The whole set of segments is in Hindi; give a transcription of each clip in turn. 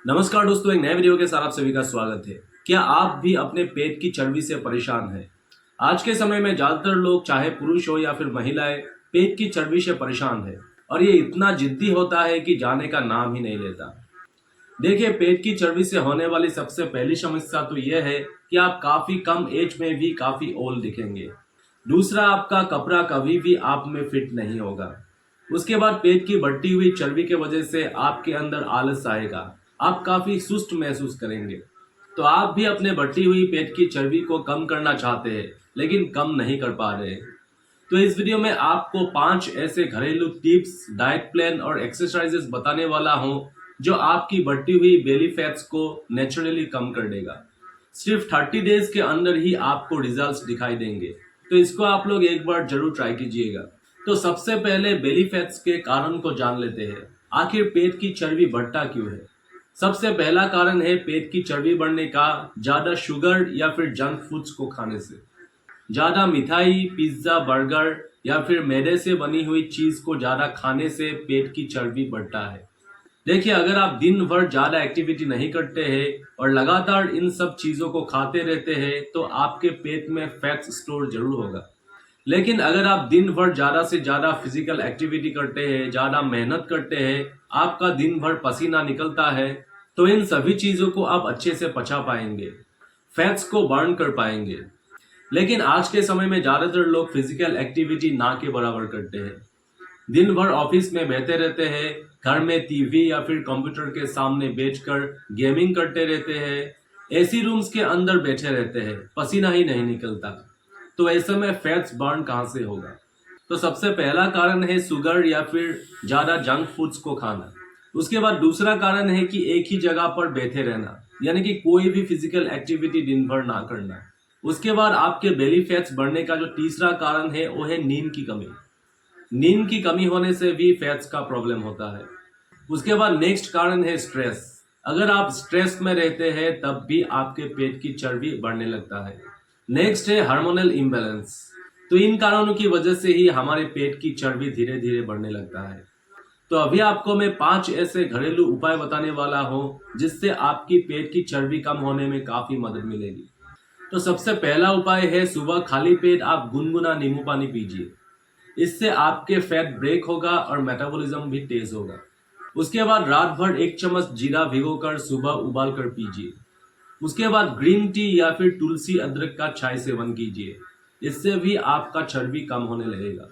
नमस्कार दोस्तों, एक नए वीडियो के साथ आप सभी का स्वागत है। क्या आप भी अपने पेट की चर्बी से परेशान हैं? आज के समय में ज़्यादातर लोग, चाहे पुरुष हो या फिर महिलाएं, पेट की चर्बी से परेशान है और ये इतना जिद्दी होता है कि जाने का नाम ही नहीं लेता। देखिए, पेट की चर्बी से होने वाली सबसे पहली समस्या तो यह है कि आप काफ़ी कम एज में भी काफ़ी ओल्ड दिखेंगे। दूसरा, आपका कपड़ा कभी भी आप में फिट नहीं होगा। उसके बाद पेट की बढ़ती हुई चर्बी की वजह से आपके अंदर आलस आएगा। आप काफ़ी सुस्त महसूस करेंगे। तो आप भी अपने बढ़ती हुई पेट की चर्बी को कम करना चाहते हैं, लेकिन कम नहीं कर पा रहे। तो इस वीडियो में आपको 5 ऐसे घरेलू टिप्स, डाइट प्लान और एक्सरसाइजेस बताने वाला हूं जो आपकी बढ़ती हुई बेली फैट्स को नेचुरली कम कर देगा। सिर्फ 30 डेज के अंदर ही आपको रिजल्ट्स दिखाई देंगे। तो इसको आप लोग एक बार जरूर ट्राई कीजिएगा। तो सबसे पहले बेली फैट्स के कारण को जान लेते हैं। आखिर पेट की चर्बी बढ़ता क्यों है? सबसे पहला कारण है पेट की चर्बी बढ़ने का ज्यादा शुगर या फिर जंक फूड्स को खाने से। ज्यादा मिठाई, पिज्जा, बर्गर या फिर मैदे से बनी हुई चीज को ज्यादा खाने से पेट की चर्बी बढ़ता है। देखिए, अगर आप दिन भर ज्यादा एक्टिविटी नहीं करते हैं और लगातार इन सब चीजों को खाते रहते हैं तो आपके पेट में फैट स्टोर जरूर होगा। लेकिन अगर आप दिन भर ज्यादा से ज्यादा फिजिकल एक्टिविटी करते हैं, ज्यादा मेहनत करते हैं, आपका दिन भर पसीना निकलता है, तो इन सभी चीजों को आप अच्छे से पचा पाएंगे, फैट्स को बर्न कर पाएंगे। लेकिन आज के समय में ज्यादातर लोग फिजिकल एक्टिविटी ना के बराबर करते हैं। दिन भर ऑफिस में बैठे रहते हैं, घर में टीवी या फिर कंप्यूटर के सामने बैठकर गेमिंग करते रहते हैं, एसी रूम्स के अंदर बैठे रहते हैं, पसीना ही नहीं निकलता। तो ऐसे में फैट्स बर्न कहाँ से होगा? तो सबसे पहला कारण है शुगर या फिर ज्यादा जंक फूड्स को खाना। उसके बाद दूसरा कारण है कि एक ही जगह पर बैठे रहना, यानी कि कोई भी फिजिकल एक्टिविटी दिन भर ना करना। उसके बाद आपके बेली फैट्स बढ़ने का जो तीसरा कारण है वो है नींद की कमी। नींद की कमी होने से भी फैट्स का प्रॉब्लम होता है। उसके बाद नेक्स्ट कारण है स्ट्रेस। अगर आप स्ट्रेस में रहते हैं तब भी आपके पेट की चर्बी बढ़ने लगता है। नेक्स्ट है हार्मोनल इम्बैलेंस। तो इन कारणों की वजह से ही हमारे पेट की चर्बी धीरे धीरे बढ़ने लगता है। तो अभी आपको मैं 5 ऐसे घरेलू उपाय बताने वाला हूँ जिससे आपकी पेट की चर्बी कम होने में काफी मदद मिलेगी। तो सबसे पहला उपाय है, सुबह खाली पेट आप गुनगुना नींबू पानी पीजिए। इससे आपके फैट ब्रेक होगा और मेटाबॉलिज्म भी तेज होगा। उसके बाद रात भर 1 चम्मच जीरा भिगोकर सुबह उबाल कर पीजिए। उसके बाद ग्रीन टी या फिर तुलसी अदरक का चाय सेवन कीजिए। इससे भी आपका चर्बी कम होने लगेगा।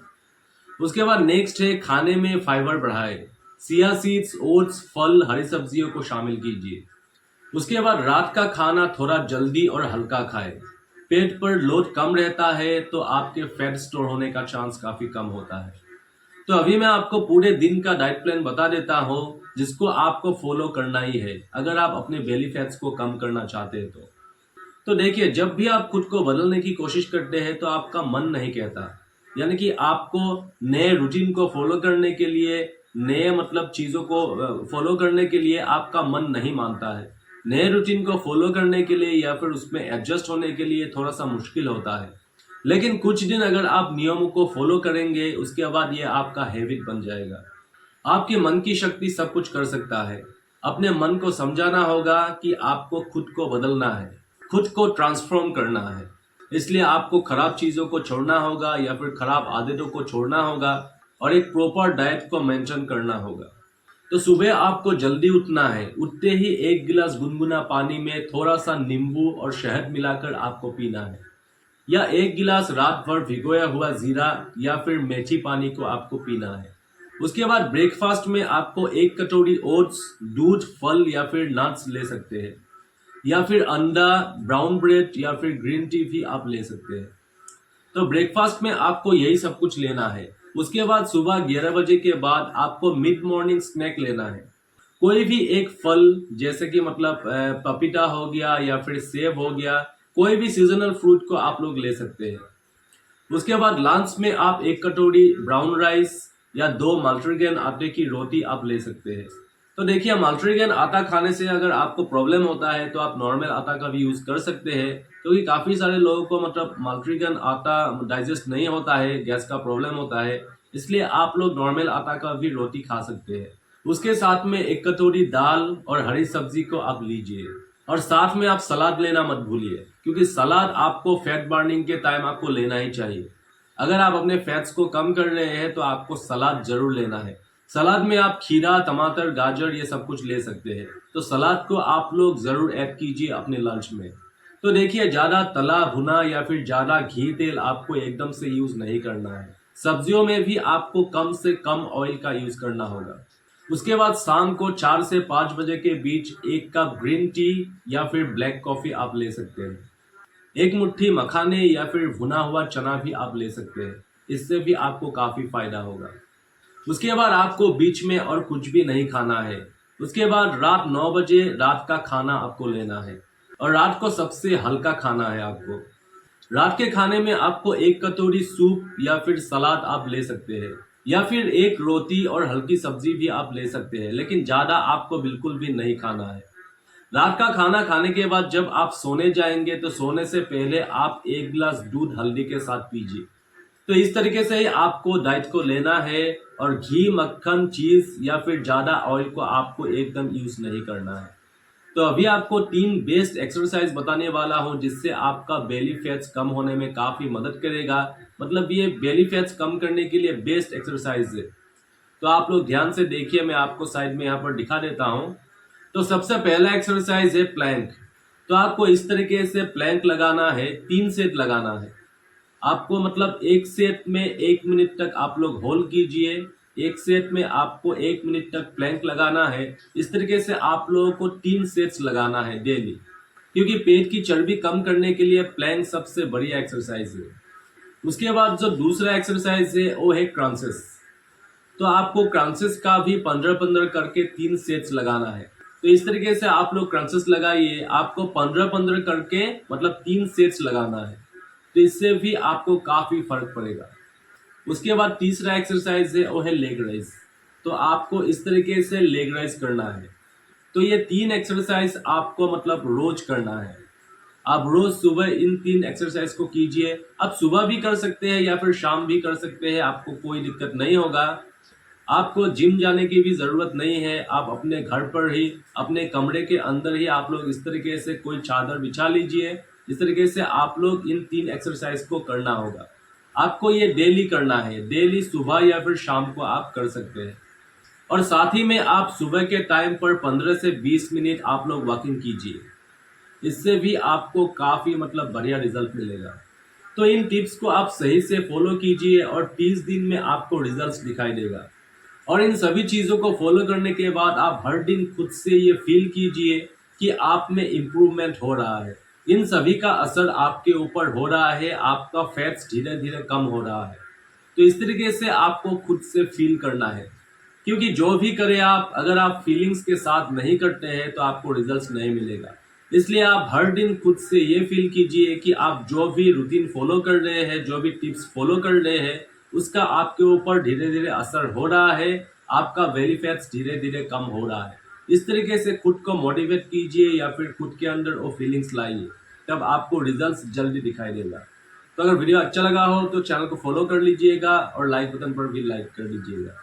उसके बाद नेक्स्ट है, खाने में फाइबर बढ़ाए। चिया सीड्स, ओट्स, फल, हरी सब्जियों को शामिल कीजिए। उसके बाद रात का खाना थोड़ा जल्दी और हल्का खाएं। पेट पर लोड कम रहता है तो आपके फैट स्टोर होने का चांस काफी कम होता है। तो अभी मैं आपको पूरे दिन का डाइट प्लान बता देता हूँ जिसको आपको फॉलो करना ही है अगर आप अपने बेली फैट्स को कम करना चाहते हैं तो देखिए, जब भी आप खुद को बदलने की कोशिश करते हैं तो आपका मन नहीं कहता, यानी कि आपको नए रूटीन को फॉलो करने के लिए, नए मतलब चीज़ों को फॉलो करने के लिए आपका मन नहीं मानता है। नए रूटीन को फॉलो करने के लिए या फिर उसमें एडजस्ट होने के लिए थोड़ा सा मुश्किल होता है। लेकिन कुछ दिन अगर आप नियमों को फॉलो करेंगे उसके बाद ये आपका हैबिट बन जाएगा। आपके मन की शक्ति सब कुछ कर सकता है। अपने मन को समझाना होगा कि आपको खुद को बदलना है, खुद को ट्रांसफॉर्म करना है। इसलिए आपको खराब चीज़ों को छोड़ना होगा या फिर खराब आदतों को छोड़ना होगा और एक प्रॉपर डाइट को मेंटेन करना होगा। तो सुबह आपको जल्दी उठना है। उठते ही 1 गिलास गुनगुना पानी में थोड़ा सा नींबू और शहद मिलाकर आपको पीना है, या 1 गिलास रात भर भिगोया हुआ जीरा या फिर मेथी पानी को आपको पीना है। उसके बाद ब्रेकफास्ट में आपको 1 कटोरी ओट्स, दूध, फल या फिर नट्स ले सकते हैं, या फिर अंडा, ब्राउन ब्रेड या फिर ग्रीन टी भी आप ले सकते हैं। तो ब्रेकफास्ट में आपको यही सब कुछ लेना है। उसके बाद सुबह 11 बजे के बाद आपको मिड मॉर्निंग स्नैक लेना है। कोई भी एक फल, जैसे कि मतलब पपीता हो गया या फिर सेब हो गया, कोई भी सीजनल फ्रूट को आप लोग ले सकते हैं। उसके बाद लंच में आप 1 कटोरी ब्राउन राइस या 2 मल्टीग्रेन आटे की रोटी आप ले सकते हैं। तो देखिए, मल्टीग्रेन आटा खाने से अगर आपको प्रॉब्लम होता है तो आप नॉर्मल आटा का भी यूज़ कर सकते हैं, क्योंकि काफ़ी सारे लोगों को मतलब मल्टीग्रेन आटा डाइजेस्ट नहीं होता है, गैस का प्रॉब्लम होता है। इसलिए आप लोग नॉर्मल आटा का भी रोटी खा सकते हैं। उसके साथ में एक कटोरी दाल और हरी सब्जी को आप लीजिए, और साथ में आप सलाद लेना मत भूलिए, क्योंकि सलाद आपको फैट बर्निंग के टाइम आपको लेना ही चाहिए। अगर आप अपने फैट्स को कम कर रहे हैं तो आपको सलाद जरूर लेना है। सलाद में आप खीरा, टमाटर, गाजर ये सब कुछ ले सकते हैं। तो सलाद को आप लोग जरूर ऐड कीजिए अपने लंच में। तो देखिए, ज्यादा तला भुना या फिर ज्यादा घी तेल आपको एकदम से यूज नहीं करना है। सब्जियों में भी आपको कम से कम ऑयल का यूज करना होगा। उसके बाद शाम को 4 से 5 बजे के बीच 1 कप ग्रीन टी या फिर ब्लैक कॉफी आप ले सकते हैं। एक मुट्ठी मखाने या फिर भुना हुआ चना भी आप ले सकते हैं। इससे भी आपको काफी फायदा होगा। उसके बाद आपको बीच में और कुछ भी नहीं खाना है। उसके बाद रात 9 बजे रात का खाना आपको लेना है, और रात को सबसे हल्का खाना है आपको। रात के खाने में आपको 1 कटोरी सूप या फिर सलाद आप ले सकते हैं, या फिर एक रोटी और हल्की सब्जी भी आप ले सकते हैं, लेकिन ज्यादा आपको बिल्कुल भी नहीं खाना है। रात का खाना खाने के बाद जब आप सोने जाएंगे तो सोने से पहले आप 1 गिलास दूध हल्दी के साथ पीजिए। तो इस तरीके से ही आपको डाइट को लेना है, और घी, मक्खन, चीज या फिर ज्यादा ऑयल को आपको एकदम यूज नहीं करना है। तो अभी आपको 3 बेस्ट एक्सरसाइज बताने वाला हूं, जिससे आपका बेली फैट्स कम होने में काफी मदद करेगा। मतलब ये बेली फैट्स कम करने के लिए बेस्ट एक्सरसाइज है। तो आप लोग ध्यान से देखिए, मैं आपको साइड में यहाँ पर दिखा देता हूँ। तो सबसे पहला एक्सरसाइज है प्लैंक। तो आपको इस तरीके से प्लैंक लगाना है, 3 सेट लगाना है आपको। मतलब एक सेट में 1 मिनट तक आप लोग होल्ड कीजिए, एक सेट में आपको 1 मिनट तक प्लैंक लगाना है। इस तरीके से आप लोगों को 3 सेट्स लगाना है डेली, क्योंकि पेट की चर्बी कम करने के लिए प्लैंक सबसे बढ़िया एक्सरसाइज है। उसके बाद जो दूसरा एक्सरसाइज है वो है क्रंचेस। तो आपको क्रंचेस का भी 15-15 करके 3 सेट्स लगाना है। तो इस तरीके से आप लोग क्रंचेस लगाइए, आपको 15-15 करके मतलब 3 सेट्स लगाना है। तो इससे भी आपको काफी फर्क पड़ेगा। उसके बाद तीसरा एक्सरसाइज है वो है लेग राइज। तो आपको इस तरीके से लेग राइज करना है। तो ये 3 एक्सरसाइज आपको मतलब रोज करना है। आप रोज सुबह इन 3 एक्सरसाइज को कीजिए। आप सुबह भी कर सकते हैं या फिर शाम भी कर सकते हैं, आपको कोई दिक्कत नहीं होगा। आपको जिम जाने की भी जरूरत नहीं है। आप अपने घर पर ही, अपने कमरे के अंदर ही आप लोग इस तरीके से कोई चादर बिछा लीजिए। इस तरीके से आप लोग इन 3 एक्सरसाइज को करना होगा। आपको ये डेली करना है, डेली सुबह या फिर शाम को आप कर सकते हैं। और साथ ही में आप सुबह के टाइम पर 15 से 20 मिनट आप लोग वॉकिंग कीजिए। इससे भी आपको काफी मतलब बढ़िया रिजल्ट मिलेगा। तो इन टिप्स को आप सही से फॉलो कीजिए और 30 दिन में आपको रिजल्ट्स दिखाई देगा। और इन सभी चीज़ों को फॉलो करने के बाद आप हर दिन खुद से ये फील कीजिए कि आप में इम्प्रूवमेंट हो रहा है। इन सभी का असर आपके ऊपर हो रहा है, आपका फैट्स धीरे धीरे कम हो रहा है। तो इस तरीके से आपको खुद से फील करना है, क्योंकि जो भी करें आप, अगर आप फीलिंग्स के साथ नहीं करते हैं तो आपको रिजल्ट्स नहीं मिलेगा। इसलिए आप हर दिन खुद से ये फील कीजिए कि आप जो भी रूटीन फॉलो कर रहे हैं, जो भी टिप्स फॉलो कर रहे हैं, उसका आपके ऊपर धीरे धीरे असर हो रहा है। आपका बेली फैट्स धीरे धीरे कम हो रहा है। इस तरीके से खुद को मोटिवेट कीजिए या फिर खुद के अंदर वो फीलिंग्स लाइए, तब आपको रिजल्ट्स जल्दी दिखाई देगा। तो अगर वीडियो अच्छा लगा हो तो चैनल को फॉलो कर लीजिएगा और लाइक बटन पर भी लाइक कर दीजिएगा।